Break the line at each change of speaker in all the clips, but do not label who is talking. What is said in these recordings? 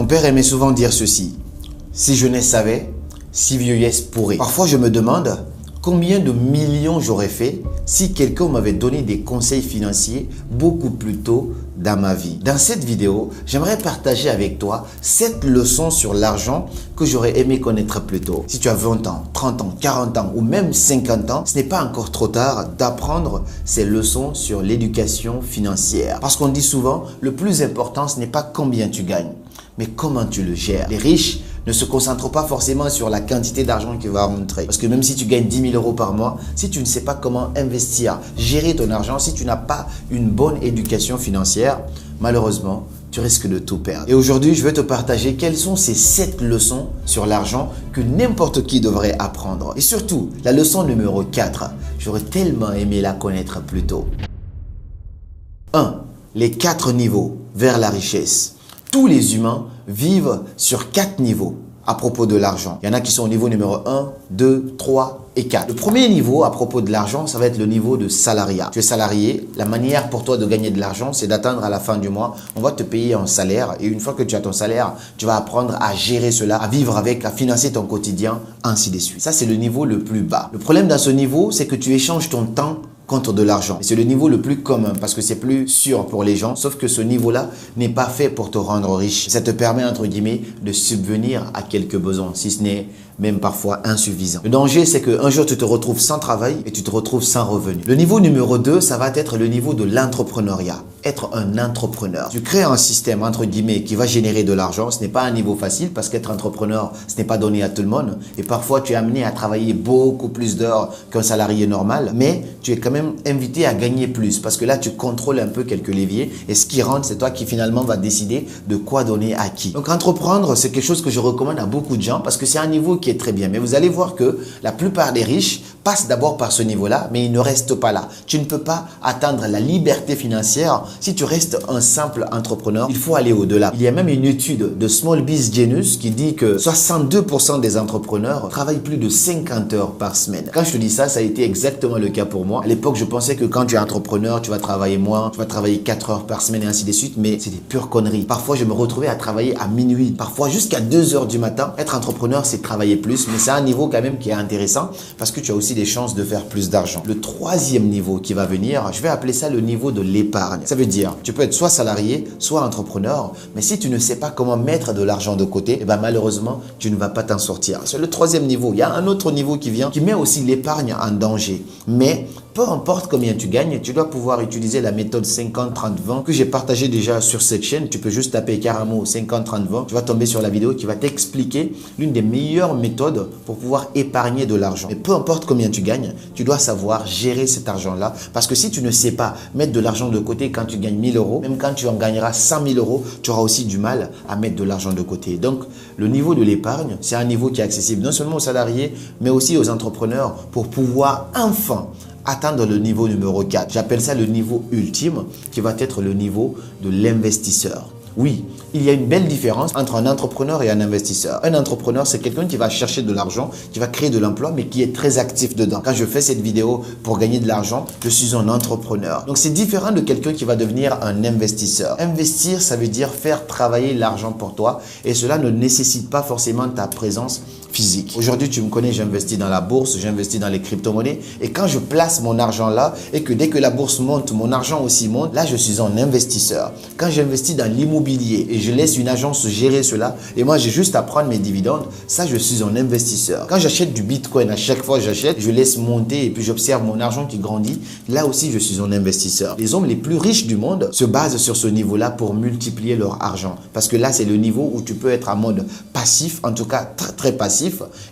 Mon père aimait souvent dire ceci: si jeunesse savait, si vieillesse pourrait. Parfois, je me demande combien de millions j'aurais fait si quelqu'un m'avait donné des conseils financiers beaucoup plus tôt dans ma vie. Dans cette vidéo, j'aimerais partager avec toi 7 leçons sur l'argent que j'aurais aimé connaître plus tôt. Si tu as 20 ans, 30 ans, 40 ans ou même 50 ans, ce n'est pas encore trop tard d'apprendre ces leçons sur l'éducation financière. Parce qu'on dit souvent, le plus important, ce n'est pas combien tu gagnes, mais comment tu le gères. Les riches ne se concentre pas forcément sur la quantité d'argent qu'il va rentrer. Parce que même si tu gagnes 10 000 € par mois, si tu ne sais pas comment investir, gérer ton argent, si tu n'as pas une bonne éducation financière, malheureusement, tu risques de tout perdre. Et aujourd'hui, je vais te partager quelles sont ces 7 leçons sur l'argent que n'importe qui devrait apprendre. Et surtout, la leçon numéro 4, j'aurais tellement aimé la connaître plus tôt. 1. Les 4 niveaux vers la richesse. Tous les humains vivent sur 4 niveaux à propos de l'argent. Il y en a qui sont au niveau numéro 1, 2, 3 et 4. Le premier niveau à propos de l'argent, ça va être le niveau de salariat. Tu es salarié, la manière pour toi de gagner de l'argent, c'est d'attendre à la fin du mois, on va te payer un salaire et une fois que tu as ton salaire, tu vas apprendre à gérer cela, à vivre avec, à financer ton quotidien, ainsi de suite. Ça, c'est le niveau le plus bas. Le problème dans ce niveau, c'est que tu échanges ton temps contre de l'argent. C'est le niveau le plus commun parce que c'est plus sûr pour les gens, sauf que ce niveau-là n'est pas fait pour te rendre riche. Ça te permet, entre guillemets, de subvenir à quelques besoins, si ce n'est même parfois insuffisant. Le danger, c'est qu'un jour, tu te retrouves sans travail et tu te retrouves sans revenu. Le niveau numéro 2, ça va être le niveau de l'entrepreneuriat. Être un entrepreneur. Tu crées un système, entre guillemets, qui va générer de l'argent. Ce n'est pas un niveau facile parce qu'être entrepreneur, ce n'est pas donné à tout le monde. Et parfois, tu es amené à travailler beaucoup plus d'heures qu'un salarié normal, mais tu es quand même invité à gagner plus parce que là, tu contrôles un peu quelques leviers et ce qui rentre, c'est toi qui finalement va décider de quoi donner à qui. Donc, entreprendre, c'est quelque chose que je recommande à beaucoup de gens parce que c'est un niveau qui est très bien. Mais vous allez voir que la plupart des riches passent d'abord par ce niveau-là, mais ils ne restent pas là. Tu ne peux pas atteindre la liberté financière si tu restes un simple entrepreneur. Il faut aller au-delà. Il y a même une étude de Small Biz Genius qui dit que 62% des entrepreneurs travaillent plus de 50 heures par semaine. Quand je te dis ça, ça a été exactement le cas pour moi. À l'époque, je pensais que quand tu es entrepreneur, tu vas travailler moins, tu vas travailler 4 heures par semaine et ainsi de suite, mais c'est des pures conneries. Parfois, je me retrouvais à travailler à minuit, parfois jusqu'à 2 heures du matin. Être entrepreneur, c'est travailler plus, mais c'est un niveau quand même qui est intéressant parce que tu as aussi des chances de faire plus d'argent. Le troisième niveau qui va venir, je vais appeler ça le niveau de l'épargne. Ça veut dire, tu peux être soit salarié, soit entrepreneur, mais si tu ne sais pas comment mettre de l'argent de côté, eh ben malheureusement, tu ne vas pas t'en sortir. C'est le troisième niveau. Il y a un autre niveau qui vient, qui met aussi l'épargne en danger. Mais peu importe combien tu gagnes, tu dois pouvoir utiliser la méthode 50-30-20 que j'ai partagée déjà sur cette chaîne. Tu peux juste taper carrément 50-30-20. Tu vas tomber sur la vidéo qui va t'expliquer l'une des meilleures méthodes pour pouvoir épargner de l'argent. Mais peu importe combien tu gagnes, tu dois savoir gérer cet argent-là. Parce que si tu ne sais pas mettre de l'argent de côté quand tu gagnes 1000 €, même quand tu en gagneras 100 000 €, tu auras aussi du mal à mettre de l'argent de côté. Donc, le niveau de l'épargne, c'est un niveau qui est accessible non seulement aux salariés, mais aussi aux entrepreneurs pour pouvoir enfin atteindre le niveau numéro 4. J'appelle ça le niveau ultime qui va être le niveau de l'investisseur. Oui, il y a une belle différence entre un entrepreneur et un investisseur. Un entrepreneur, c'est quelqu'un qui va chercher de l'argent, qui va créer de l'emploi, mais qui est très actif dedans. Quand je fais cette vidéo pour gagner de l'argent, je suis un entrepreneur. Donc, c'est différent de quelqu'un qui va devenir un investisseur. Investir, ça veut dire faire travailler l'argent pour toi et cela ne nécessite pas forcément ta présence physique. Aujourd'hui, tu me connais, j'investis dans la bourse, j'investis dans les crypto-monnaies et quand je place mon argent là et que dès que la bourse monte, mon argent aussi monte, là, je suis un investisseur. Quand j'investis dans l'immobilier et je laisse une agence gérer cela et moi, j'ai juste à prendre mes dividendes, ça, je suis un investisseur. Quand j'achète du Bitcoin, à chaque fois que j'achète, je laisse monter et puis j'observe mon argent qui grandit, là aussi, je suis un investisseur. Les hommes les plus riches du monde se basent sur ce niveau-là pour multiplier leur argent parce que là, c'est le niveau où tu peux être en mode passif, en tout cas très, très passif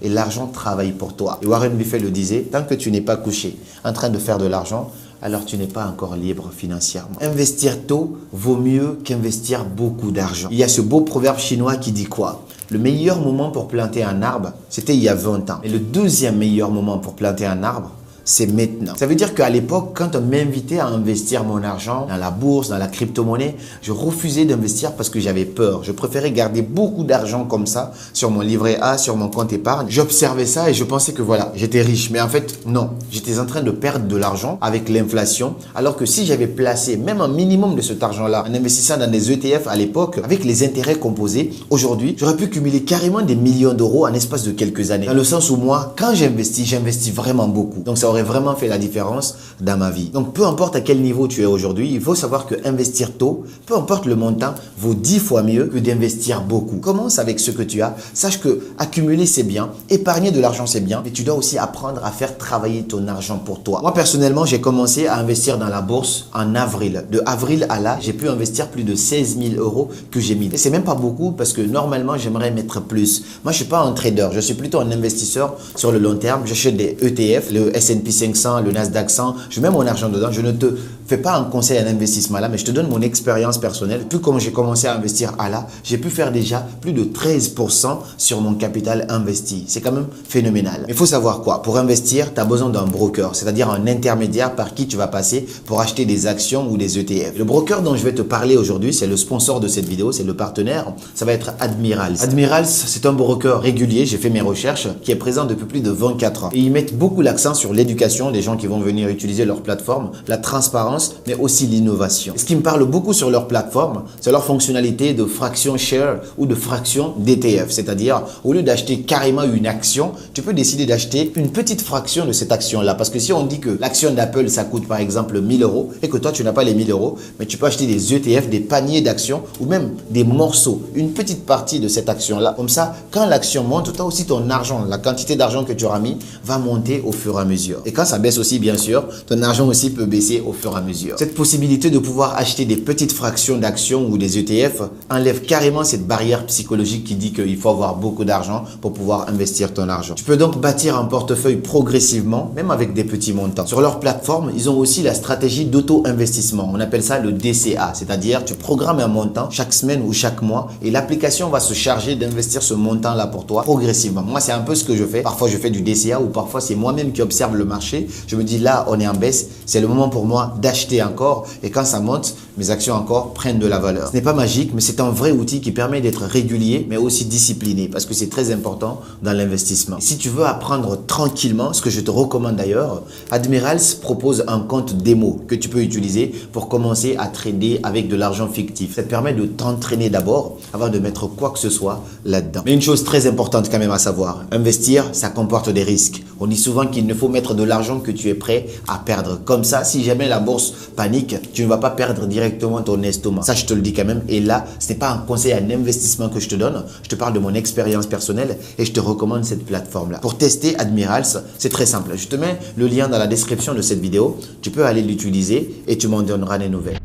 et l'argent travaille pour toi. Et Warren Buffett le disait, tant que tu n'es pas couché en train de faire de l'argent, alors tu n'es pas encore libre financièrement. Investir tôt vaut mieux qu'investir beaucoup d'argent. Il y a ce beau proverbe chinois qui dit quoi? Le meilleur moment pour planter un arbre, c'était il y a 20 ans. Et le deuxième meilleur moment pour planter un arbre, c'est maintenant. Ça veut dire qu'à l'époque, quand on m'invitait à investir mon argent dans la bourse, dans la crypto-monnaie, je refusais d'investir parce que j'avais peur. Je préférais garder beaucoup d'argent comme ça sur mon livret A, sur mon compte épargne. J'observais ça et je pensais que voilà, j'étais riche. Mais en fait, non. J'étais en train de perdre de l'argent avec l'inflation. Alors que si j'avais placé même un minimum de cet argent-là en investissant dans des ETF à l'époque, avec les intérêts composés, aujourd'hui, j'aurais pu cumuler carrément des millions d'euros en l'espace de quelques années. Dans le sens où moi, quand j'investis vraiment beaucoup. Donc ça aurait vraiment fait la différence dans ma vie. Donc peu importe à quel niveau tu es aujourd'hui, il faut savoir que investir tôt, peu importe le montant, vaut 10 fois mieux que d'investir beaucoup. Commence avec ce que tu as. Sache que accumuler c'est bien, épargner de l'argent c'est bien, mais tu dois aussi apprendre à faire travailler ton argent pour toi. Moi personnellement, j'ai commencé à investir dans la bourse en avril. De avril à là, j'ai pu investir plus de 16 000 euros que j'ai mis. Et c'est même pas beaucoup parce que normalement, j'aimerais mettre plus. Moi, je suis pas un trader, je suis plutôt un investisseur sur le long terme. J'achète des ETF, le S&P 500, le Nasdaq 100, je mets mon argent dedans. Je ne te fais pas un conseil en investissement là, mais je te donne mon expérience personnelle. Puis comme j'ai commencé à investir à là, j'ai pu faire déjà plus de 13% sur mon capital investi. C'est quand même phénoménal. Il faut savoir quoi? Pour investir, tu as besoin d'un broker, c'est-à-dire un intermédiaire par qui tu vas passer pour acheter des actions ou des ETF. Le broker dont je vais te parler aujourd'hui, c'est le sponsor de cette vidéo, c'est le partenaire. Ça va être Admirals. Admirals, c'est un broker régulier, j'ai fait mes recherches, qui est présent depuis plus de 24 ans. Et ils mettent beaucoup l'accent sur l'éducation des gens qui vont venir utiliser leur plateforme, la transparence, mais aussi l'innovation. Ce qui me parle beaucoup sur leur plateforme, c'est leur fonctionnalité de fraction share ou de fraction d'ETF. C'est-à-dire, au lieu d'acheter carrément une action, tu peux décider d'acheter une petite fraction de cette action-là. Parce que si on dit que l'action d'Apple, ça coûte par exemple 1000 euros et que toi, tu n'as pas les 1000 euros, mais tu peux acheter des ETF, des paniers d'actions ou même des morceaux, une petite partie de cette action-là. Comme ça, quand l'action monte, toi aussi, ton argent, la quantité d'argent que tu auras mis va monter au fur et à mesure. Et quand ça baisse aussi, bien sûr, ton argent aussi peut baisser au fur et à mesure. Cette possibilité de pouvoir acheter des petites fractions d'actions ou des ETF enlève carrément cette barrière psychologique qui dit qu'il faut avoir beaucoup d'argent pour pouvoir investir ton argent. Tu peux donc bâtir un portefeuille progressivement, même avec des petits montants. Sur leur plateforme, ils ont aussi la stratégie d'auto-investissement. On appelle ça le DCA, c'est-à-dire tu programmes un montant chaque semaine ou chaque mois et l'application va se charger d'investir ce montant-là pour toi progressivement. Moi, c'est un peu ce que je fais. Parfois, je fais du DCA ou parfois, c'est moi-même qui observe le marché. Je me dis là, on est en baisse. C'est le moment pour moi d'acheter encore et quand ça monte, mes actions encore prennent de la valeur. Ce n'est pas magique, mais c'est un vrai outil qui permet d'être régulier, mais aussi discipliné parce que c'est très important dans l'investissement. Si tu veux apprendre tranquillement, ce que je te recommande d'ailleurs, Admirals propose un compte démo que tu peux utiliser pour commencer à trader avec de l'argent fictif. Ça te permet de t'entraîner d'abord avant de mettre quoi que ce soit là-dedans. Mais une chose très importante quand même à savoir, investir, ça comporte des risques. On dit souvent qu'il ne faut mettre de l'argent que tu es prêt à perdre. Comme ça, si jamais la bourse panique, tu ne vas pas perdre directement ton estomac. Ça, je te le dis quand même. Et là, ce n'est pas un conseil, un investissement que je te donne. Je te parle de mon expérience personnelle et je te recommande cette plateforme-là. Pour tester Admirals, c'est très simple. Je te mets le lien dans la description de cette vidéo. Tu peux aller l'utiliser et tu m'en donneras des nouvelles.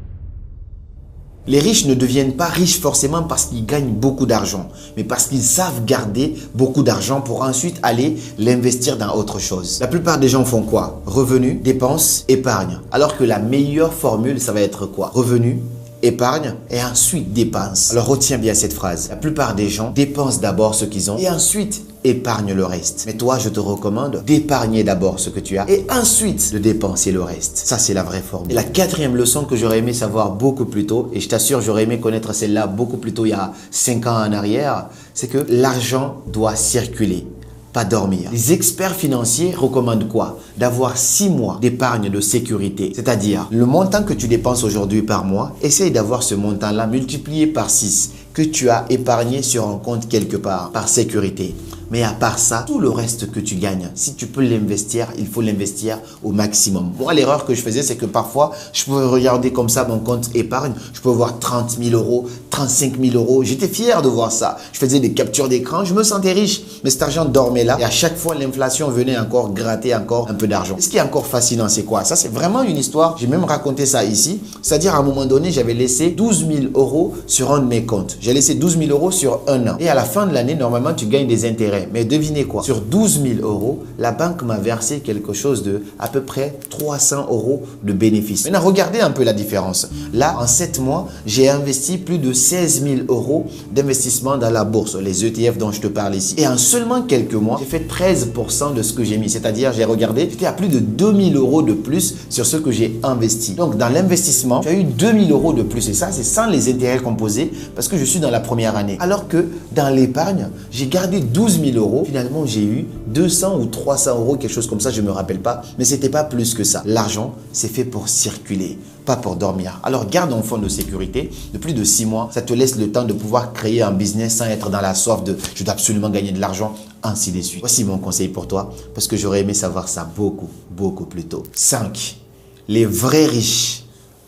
Les riches ne deviennent pas riches forcément parce qu'ils gagnent beaucoup d'argent, mais parce qu'ils savent garder beaucoup d'argent pour ensuite aller l'investir dans autre chose. La plupart des gens font quoi? Revenus, dépenses, épargne. Alors que la meilleure formule, ça va être quoi? Revenus, épargne et ensuite dépense. Alors retiens bien cette phrase. La plupart des gens dépensent d'abord ce qu'ils ont et ensuite épargne le reste. Mais toi, je te recommande d'épargner d'abord ce que tu as et ensuite de dépenser le reste. Ça, c'est la vraie formule. Et la quatrième leçon que j'aurais aimé savoir beaucoup plus tôt, et je t'assure, j'aurais aimé connaître celle-là beaucoup plus tôt il y a 5 ans en arrière, c'est que l'argent doit circuler, pas dormir. Les experts financiers recommandent quoi? D'avoir 6 mois d'épargne de sécurité. C'est-à-dire, le montant que tu dépenses aujourd'hui par mois, essaye d'avoir ce montant-là multiplié par 6 que tu as épargné sur un compte quelque part, par sécurité. Mais à part ça, tout le reste que tu gagnes, si tu peux l'investir, il faut l'investir au maximum. Moi, l'erreur que je faisais, c'est que parfois, je pouvais regarder comme ça mon compte épargne. Je pouvais voir 30 000 euros, 35 000 euros. J'étais fier de voir ça. Je faisais des captures d'écran. Je me sentais riche. Mais cet argent dormait là. Et à chaque fois, l'inflation venait encore gratter encore un peu d'argent. Ce qui est encore fascinant, c'est quoi? Ça, c'est vraiment une histoire. J'ai même raconté ça ici. C'est-à-dire, à un moment donné, j'avais laissé 12 000 euros sur un de mes comptes. J'ai laissé 12 000 euros sur un an. Et à la fin de l'année, normalement, tu gagnes des intérêts d'intérêt. Mais devinez quoi? Sur 12 000 euros, la banque m'a versé quelque chose de à peu près 300 euros de bénéfice. Maintenant, regardez un peu la différence. Là, en 7 mois, j'ai investi plus de 16 000 euros d'investissement dans la bourse, les ETF dont je te parle ici. Et en seulement quelques mois, j'ai fait 13% de ce que j'ai mis. C'est-à-dire, j'ai regardé, j'étais à plus de 2 000 euros de plus sur ce que j'ai investi. Donc, dans l'investissement, j'ai eu 2 000 euros de plus. Et ça, c'est sans les intérêts composés parce que je suis dans la première année. Alors que dans l'épargne, j'ai gardé 12 000 euros. Finalement, j'ai eu 200 ou 300 euros, quelque chose comme ça, je ne me rappelle pas. Mais ce n'était pas plus que ça. L'argent, c'est fait pour circuler, pas pour dormir. Alors, garde un fonds de sécurité de plus de 6 mois. Ça te laisse le temps de pouvoir créer un business sans être dans la soif de « je dois absolument gagner de l'argent », ainsi de suite. Voici mon conseil pour toi parce que j'aurais aimé savoir ça beaucoup plus tôt. 5. Les vrais riches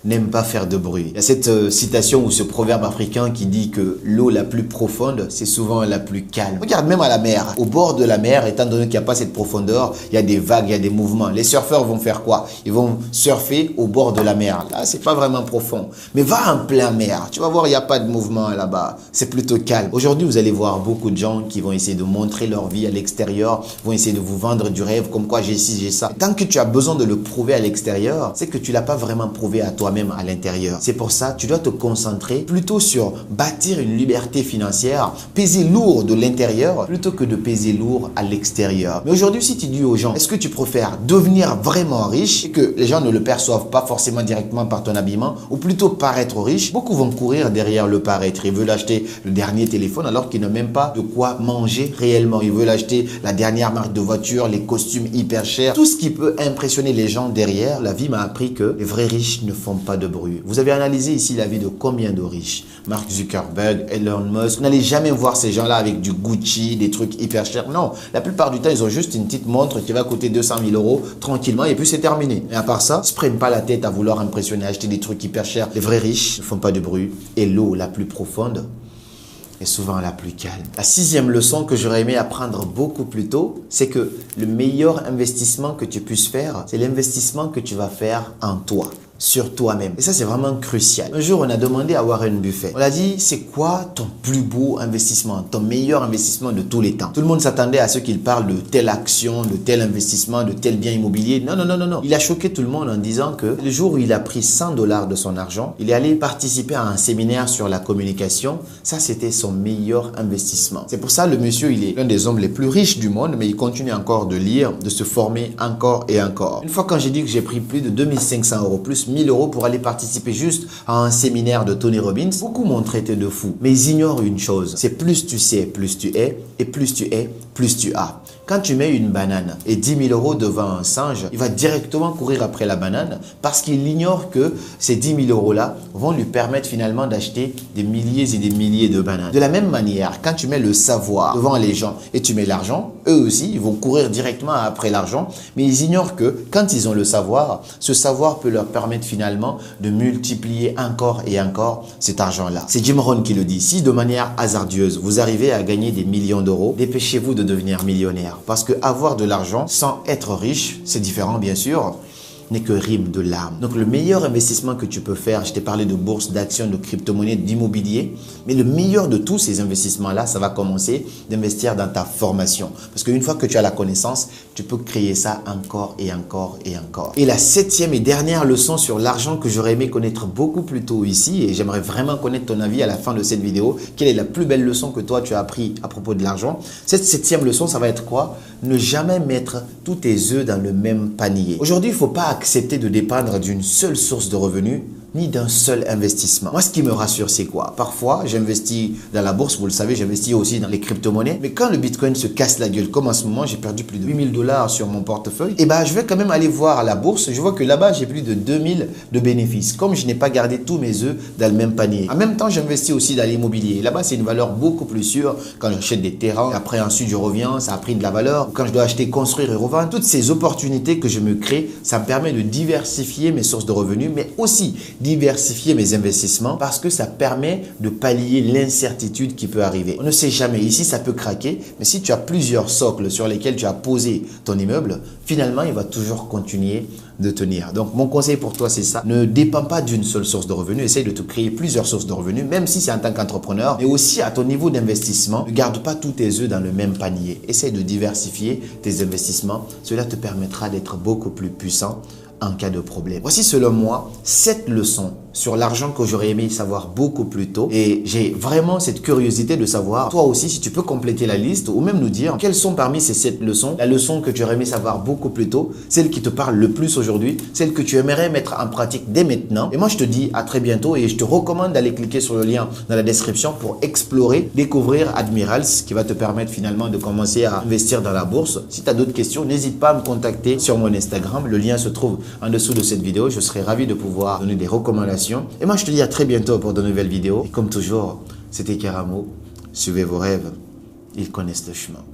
n'aiment pas faire de bruit. Il y a cette citation ou ce proverbe africain qui dit que l'eau la plus profonde, c'est souvent la plus calme. Regarde même à la mer. Au bord de la mer, étant donné qu'il n'y a pas cette profondeur, il y a des vagues, il y a des mouvements. Les surfeurs vont faire quoi? Ils vont surfer au bord de la mer. Là, c'est pas vraiment profond. Mais va en plein mer. Tu vas voir, il n'y a pas de mouvement là-bas. C'est plutôt calme. Aujourd'hui, vous allez voir beaucoup de gens qui vont essayer de montrer leur vie à l'extérieur, vont essayer de vous vendre du rêve, comme quoi j'ai ci, j'ai ça. Tant que tu as besoin de le prouver à l'extérieur, c'est que tu l'as pas vraiment prouvé à toi-même à l'intérieur. C'est pour ça, tu dois te concentrer plutôt sur bâtir une liberté financière, peser lourd de l'intérieur plutôt que de peser lourd à l'extérieur. Mais aujourd'hui, si tu dis aux gens, est-ce que tu préfères devenir vraiment riche et que les gens ne le perçoivent pas forcément directement par ton habillement ou plutôt paraître riche, beaucoup vont courir derrière le paraître. Ils veulent acheter le dernier téléphone alors qu'ils n'ont même pas de quoi manger réellement. Ils veulent acheter la dernière marque de voiture, les costumes hyper chers, tout ce qui peut impressionner les gens derrière. La vie m'a appris que les vrais riches ne font pas de bruit. Vous avez analysé ici la vie de combien de riches? Mark Zuckerberg, Elon Musk. Vous n'allez jamais voir ces gens-là avec du Gucci, des trucs hyper chers. Non, la plupart du temps, ils ont juste une petite montre qui va coûter 200 000 euros tranquillement et puis c'est terminé. Et à part ça, ils ne se prennent pas la tête à vouloir impressionner, acheter des trucs hyper chers. Les vrais riches ne font pas de bruit. Et l'eau la plus profonde est souvent la plus calme. La 6e leçon que j'aurais aimé apprendre beaucoup plus tôt, c'est que le meilleur investissement que tu puisses faire, c'est l'investissement que tu vas faire en toi, sur toi-même. Et ça, c'est vraiment crucial. Un jour, on a demandé à Warren Buffett, on a dit, c'est quoi ton plus beau investissement, ton meilleur investissement de tous les temps? Tout le monde s'attendait à ce qu'il parle de telle action, de tel investissement, de tel bien immobilier. Non. Il a choqué tout le monde en disant que le jour où il a pris 100 $ de son argent, il est allé participer à un séminaire sur la communication. Ça, c'était son meilleur investissement. C'est pour ça, le monsieur, il est l'un des hommes les plus riches du monde, mais il continue encore de lire, de se former encore et encore. Une fois, quand j'ai dit que j'ai pris plus de 2500 euros, plus 1000 euros pour aller participer juste à un séminaire de Tony Robbins, beaucoup m'ont traité de fou. Mais ils ignorent une chose, c'est plus tu sais, plus tu es, et plus tu es, plus tu as. Quand tu mets une banane et 10 000 euros devant un singe, il va directement courir après la banane parce qu'il ignore que ces 10 000 euros-là vont lui permettre finalement d'acheter des milliers et des milliers de bananes. De la même manière, quand tu mets le savoir devant les gens et tu mets l'argent, eux aussi, ils vont courir directement après l'argent, mais ils ignorent que quand ils ont le savoir, ce savoir peut leur permettre finalement de multiplier encore et encore cet argent-là. C'est Jim Rohn qui le dit. Si de manière hasardeuse, vous arrivez à gagner des millions d'euros, dépêchez-vous de devenir millionnaire. Parce que avoir de l'argent sans être riche, c'est différent bien sûr, n'est que rime de l'âme. Donc le meilleur investissement que tu peux faire, je t'ai parlé de bourse, d'actions, de crypto-monnaies, d'immobilier, mais le meilleur de tous ces investissements-là, ça va commencer d'investir dans ta formation. Parce qu'une fois que tu as la connaissance, tu peux créer ça encore et encore et encore. Et la 7e et dernière leçon sur l'argent que j'aurais aimé connaître beaucoup plus tôt ici, et j'aimerais vraiment connaître ton avis à la fin de cette vidéo, quelle est la plus belle leçon que toi tu as appris à propos de l'argent? Cette 7e leçon, ça va être quoi? Ne jamais mettre tous tes œufs dans le même panier. Aujourd'hui, il ne faut pas accepter de dépendre d'une seule source de revenus ni d'un seul investissement. Moi, ce qui me rassure, c'est quoi? Parfois, j'investis dans la bourse, vous le savez, j'investis aussi dans les crypto-monnaies. Mais quand le Bitcoin se casse la gueule, comme en ce moment, j'ai perdu plus de 8 000 $ sur mon portefeuille, et ben, je vais quand même aller voir la bourse. Je vois que là-bas, j'ai plus de 2 000 de bénéfices. Comme je n'ai pas gardé tous mes œufs dans le même panier. En même temps, j'investis aussi dans l'immobilier. Là-bas, c'est une valeur beaucoup plus sûre. Quand j'achète des terrains, après ensuite je reviens, ça a pris de la valeur. Quand je dois acheter, construire et revendre, toutes ces opportunités que je me crée, ça me permet de diversifier mes sources de revenus, mais aussi diversifier mes investissements parce que ça permet de pallier l'incertitude qui peut arriver. On ne sait jamais. Ici, ça peut craquer, mais si tu as plusieurs socles sur lesquels tu as posé ton immeuble, finalement, il va toujours continuer de tenir. Donc, mon conseil pour toi, c'est ça. Ne dépends pas d'une seule source de revenus. Essaye de te créer plusieurs sources de revenus, même si c'est en tant qu'entrepreneur, mais aussi à ton niveau d'investissement. Ne garde pas tous tes œufs dans le même panier. Essaye de diversifier tes investissements. Cela te permettra d'être beaucoup plus puissant en cas de problème. Voici selon moi 7 leçons sur l'argent que j'aurais aimé savoir beaucoup plus tôt. Et j'ai vraiment cette curiosité de savoir, toi aussi, si tu peux compléter la liste ou même nous dire quelles sont parmi ces 7 leçons, la leçon que tu aurais aimé savoir beaucoup plus tôt, celle qui te parle le plus aujourd'hui, celle que tu aimerais mettre en pratique dès maintenant. Et moi, je te dis à très bientôt et je te recommande d'aller cliquer sur le lien dans la description pour explorer, découvrir Admirals qui va te permettre finalement de commencer à investir dans la bourse. Si tu as d'autres questions, n'hésite pas à me contacter sur mon Instagram. Le lien se trouve en dessous de cette vidéo. Je serai ravi de pouvoir donner des recommandations. Et moi, je te dis à très bientôt pour de nouvelles vidéos. Et comme toujours, c'était Karamo. Suivez vos rêves. Ils connaissent le chemin.